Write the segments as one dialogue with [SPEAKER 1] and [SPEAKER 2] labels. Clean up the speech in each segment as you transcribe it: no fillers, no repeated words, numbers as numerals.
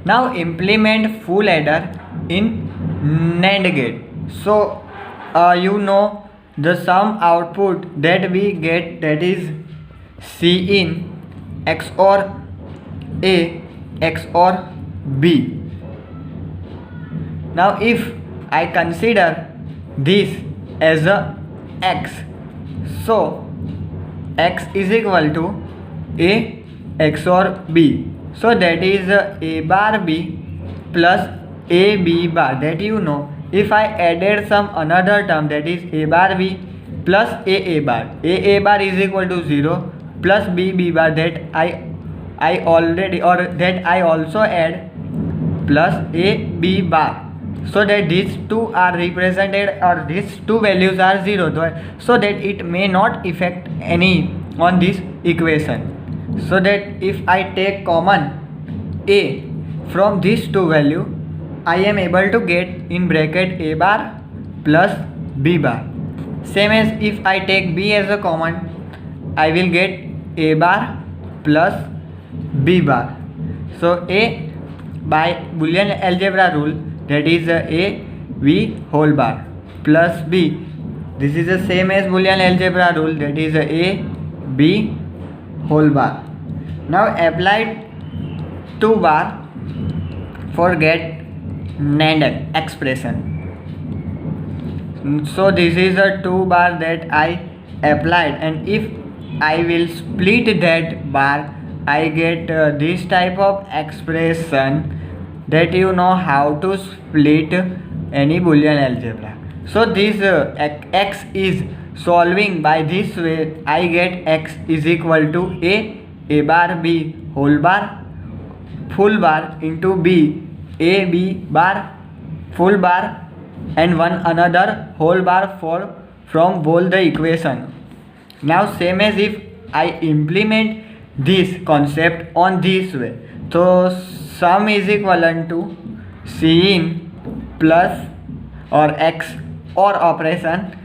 [SPEAKER 1] Now implement full adder in NAND gate. So you know the sum output that we get, that is C in XOR A XOR B. Now if I consider this as a X, so X is equal to A XOR B. So that is A bar B plus A B bar, that you know. If I added some another term, that is A bar B plus A bar. A bar is equal to 0 plus B bar, that I already, or that I also add, plus A B bar, so that these two are represented, or these two values are 0, so that it may not affect any on this equation. So that if I take common A from these two value, I am able to get in bracket A bar plus B bar. Same as if I take B as a common, I will get A bar plus B bar. So A by Boolean algebra rule, that is A B whole bar plus B. This is the same as Boolean algebra rule, that is A B whole bar. Now apply 2 bar for get NAND expression. So this is a 2 bar that I applied, and if I will split that bar, I get this type of expression, that you know how to split any Boolean algebra. So this X is solving by this way. I get X is equal to A bar B whole bar full bar into B A B bar full bar and one another whole bar from both the equation. Now same as if I implement this concept on this way, so sum is equivalent to C in plus or X or operation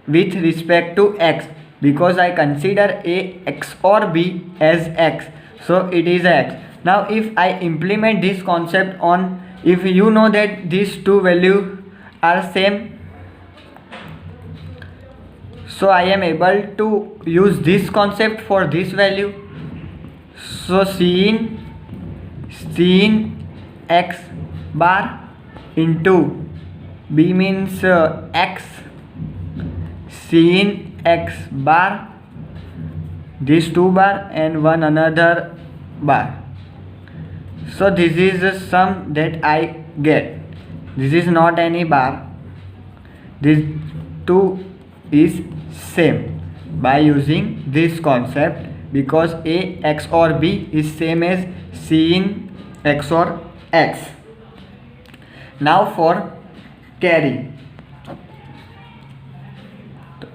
[SPEAKER 1] with respect to X, because I consider A X or B as X, so it is X. Now if I implement this concept on, if you know that these two values are same, so I am able to use this concept for this value. So C in X bar into B means X, C in X bar, these 2 bar and one another bar. So this is the sum that I get. This is not any bar, this 2 is same by using this concept, because A X or B is same as C in X or X. Now for carry.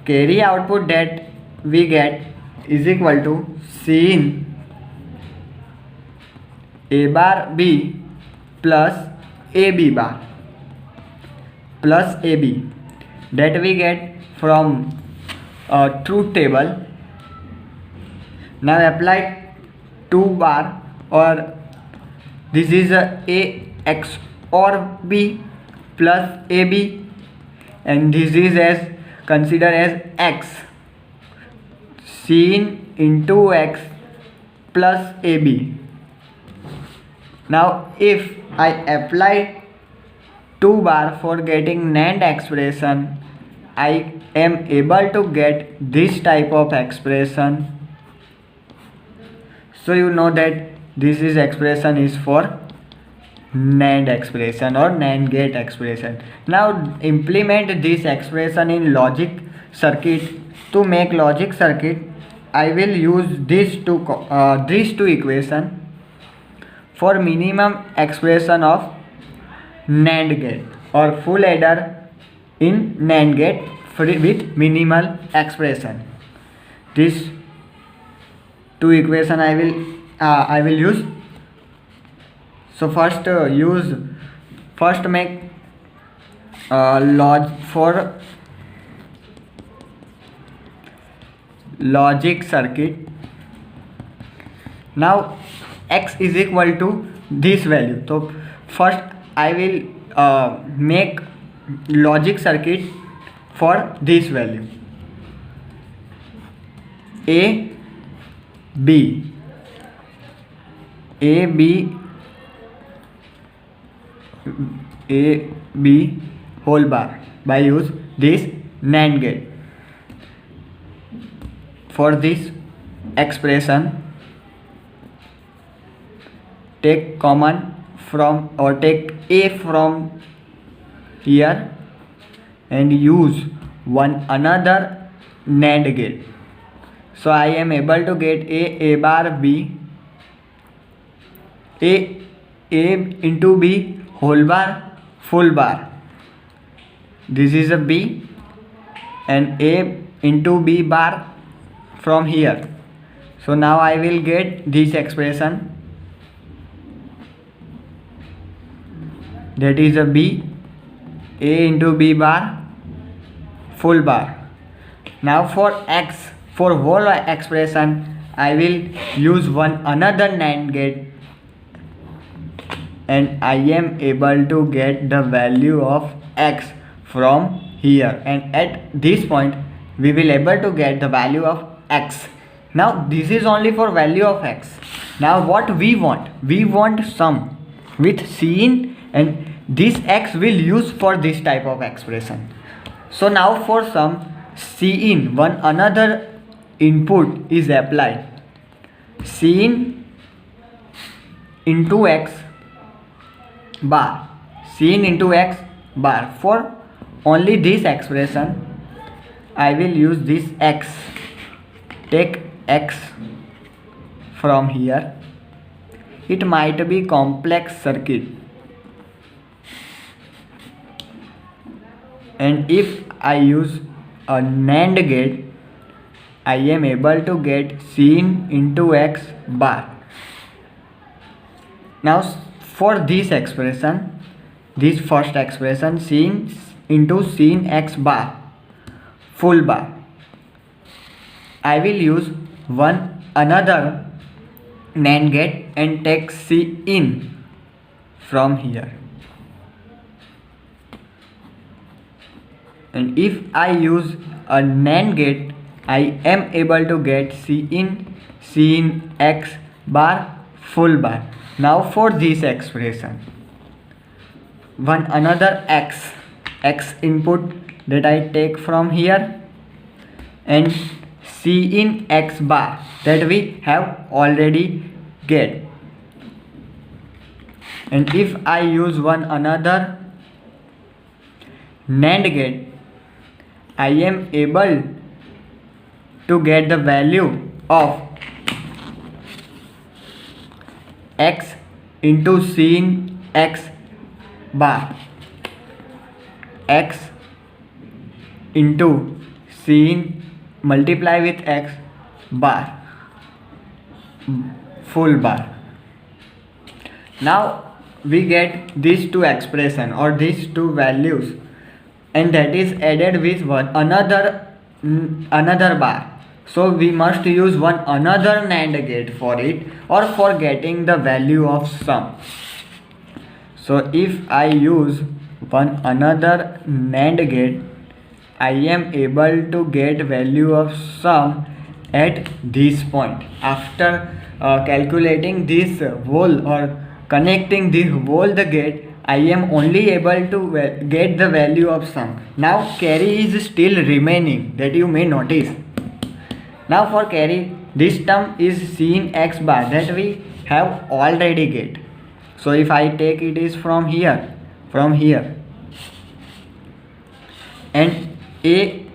[SPEAKER 1] Carry output that we get is equal to C in A bar B plus AB bar plus AB, that we get from truth table. Now apply 2 bar, or this is A X or B plus AB, and this is as consider as X, C in into X plus AB. Now if I apply 2 bar for getting NAND expression, I am able to get this type of expression. So you know that this is expression is for NAND expression or NAND gate expression. Now implement this expression in logic circuit. To make logic circuit, I will use these two equation for minimum expression of NAND gate or full adder in NAND gate with minimal expression. These two equation I will use. So first make for logic circuit. Now X is equal to this value. So first I will make logic circuit for this value. A B A B A B whole bar by use this NAND gate. For this expression, take common from or take A from here and use one another NAND gate. So I am able to get A bar B, A into B whole bar full bar. This is a B and A into B bar from here. So now I will get this expression, that is a B, A into B bar full bar. Now for X, for whole expression, I will use one another NAND gate and I am able to get the value of X from here, and at this point we will able to get the value of X. Now this is only for value of X. Now what we want sum with Cin, and this X will use for this type of expression. So now for sum Cin, one another input is applied, Cin into X bar, Cin into X bar. For only this expression I will use this X, take X from here. It might be complex circuit, and if I use a NAND gate, I am able to get Cin into X bar. Now for this expression, this first expression, Cin into Cin X bar full bar, I will use one another NAND gate and take Cin from here. And if I use a NAND gate, I am able to get Cin X bar full bar. Now for this expression, one another X input that I take from here and Cin X bar that we have already get. And if I use one another NAND gate, I am able to get the value of X into Cin X bar, X into Cin multiply with X bar full bar. Now we get these two expression or these two values, and that is added with one another bar. So we must use one another NAND gate for it, or for getting the value of sum. So if I use one another NAND gate, I am able to get value of sum at this point. After calculating this whole or connecting this whole the gate, I am only able to get the value of sum. Now carry is still remaining, that you may notice. Now for carry, this term is Cin X bar that we have already get. So if I take it is from here, and A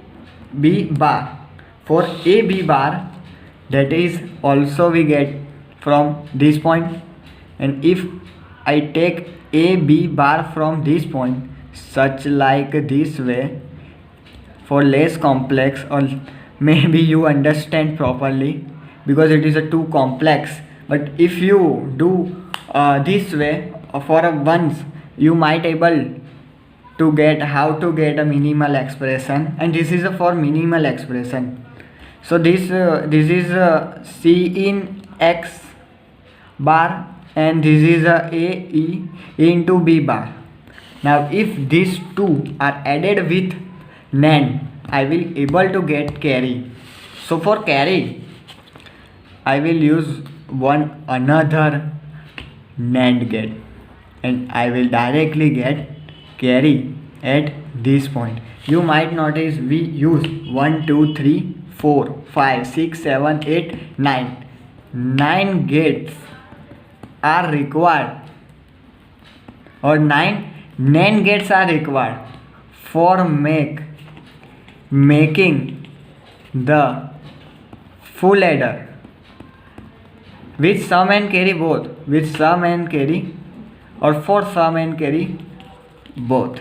[SPEAKER 1] B bar, for A B bar, that is also we get from this point. And if I take A B bar from this point, such like this way, for less complex, or maybe you understand properly because it is a too complex, but if you do this way for once, you might able to get how to get a minimal expression, and this is a for minimal expression. So this is Cin X bar and this is a into b bar. Now if these two are added with NAND, I will able to get carry. So for carry, I will use one another NAND gate and I will directly get carry at this point. You might notice we use 1, 2, 3, 4, 5, 6, 7, 8, 9. 9 gates are required, or 9 NAND gates are required for making the full adder with sum and carry both, with sum and carry, or for sum and carry both.